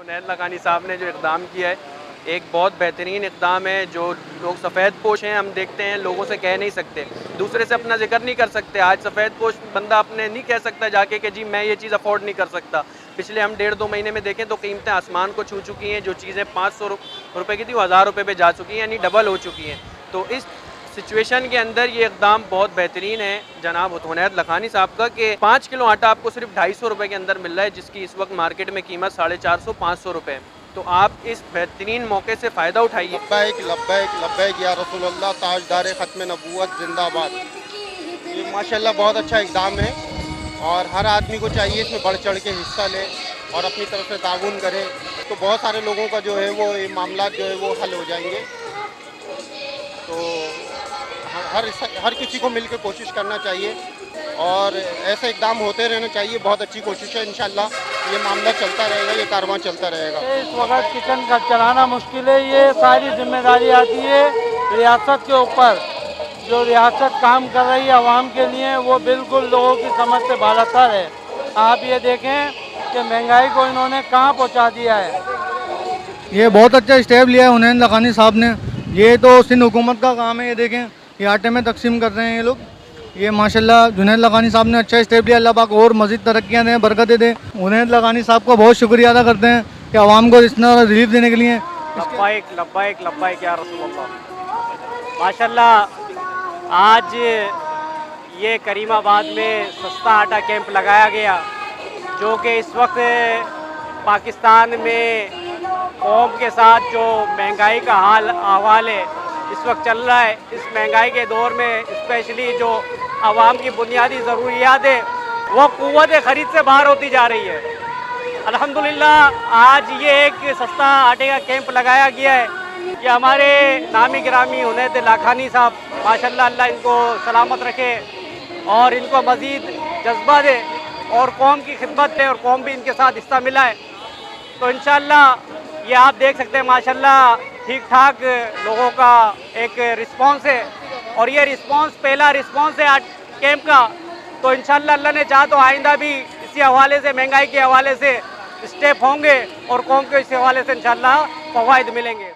उनैद लखानी साहब ने जो इक़दाम किया है, एक बहुत बेहतरीन इक़दाम है। जो लोग सफ़ेद पोश हैं, हम देखते हैं, लोगों से कह नहीं सकते, दूसरे से अपना जिक्र नहीं कर सकते। आज सफ़ेद पोश बंदा अपने नहीं कह सकता जाके कि जी मैं ये चीज़ अफोर्ड नहीं कर सकता। पिछले हम 1.5-2 महीने में देखें तो कीमतें आसमान को छू चुकी हैं। जो चीज़ें 500 रुपये की थी वो 1000 रुपये पे जा चुकी हैं, यानी डबल हो चुकी हैं। तो इस सिचुएशन के अंदर ये इक़दाम बहुत बेहतरीन है जनाब उनैद लखानी साहब का कि 5 किलो आटा आपको सिर्फ 250 रुपये के अंदर मिल रहा है, जिसकी इस वक्त मार्केट में कीमत 450-500 रुपये है। तो आप इस बेहतरीन मौके से फ़ायदा उठाइए। लब्बैक लब्बैक लब्बैक या रसूलल्लाह, ताजदार ख़त्म नबूवत जिंदाबाद। ये माशाल्लाह बहुत अच्छा इक़दाम है और हर आदमी को चाहिए इसमें बढ़ चढ़ के हिस्सा ले और अपनी तरफ से ताउन करे, तो बहुत सारे लोगों का जो है वो ये मामला जो है वो हल हो जाएंगे। तो हर किसी को मिल के कोशिश करना चाहिए और ऐसे इक़दाम होते रहना चाहिए। बहुत अच्छी कोशिश है, इंशाल्लाह ये मामला चलता रहेगा, ये कारवां चलता रहेगा। इस वक्त किचन का चलाना मुश्किल है, ये सारी जिम्मेदारी आती है रियासत के ऊपर। जो रियासत काम कर रही है आवाम के लिए, वो बिल्कुल लोगों की समझ से बालातर है। आप ये देखें कि महंगाई को इन्होंने कहाँ पहुँचा दिया है। ये बहुत अच्छा स्टेप लिया है उनैद लखानी साहब ने। ये तो सिंध हुकूमत का काम है। ये देखें, ये आटे में तकसीम कर रहे हैं ये लोग। ये माशाल्लाह जुनैद लखानी साहब ने अच्छा स्टेप लिया। अल्लाह पाक और मज़ीद तरक्कियाँ दें, बरकतें दें। उनैद लखानी साहब को बहुत शुक्रिया अदा करते हैं कि आवाम को इस तरह रिलीफ देने के लिए। लब्बैक लब्बैक लब्बैक या रसूलल्लाह। माशाल्लाह आज ये करीमाबाद में सस्ता आटा कैंप लगाया गया, जो कि इस वक्त पाकिस्तान में कौम के साथ जो महंगाई का अहवाल है इस वक्त चल रहा है। इस महंगाई के दौर में स्पेशली जो आवाम की बुनियादी ज़रूरियात है वो क़ुव्वत ख़रीद से बाहर होती जा रही है। अल्हम्दुलिल्लाह आज ये एक सस्ता आटे का कैंप लगाया गया है। ये हमारे नामी गिरामी उनैद लखानी साहब, माशाल्लाह अल्लाह इनको सलामत रखे और इनको मज़ीद जज्बा दे और कौम की खिदमत दे और कौम भी इनके साथ हिस्सा मिला है। तो इंशाअल्लाह ये आप देख सकते हैं माशाल्लाह ठीक ठाक लोगों का एक रिस्पांस है और ये रिस्पांस पहला रिस्पांस है आज कैंप का। तो इंशाअल्लाह अल्लाह ने चाहा तो आइंदा भी इसी हवाले से, महंगाई के हवाले से स्टेप होंगे और कौम के इस हवाले से इंशाअल्लाह फ़वाइद मिलेंगे।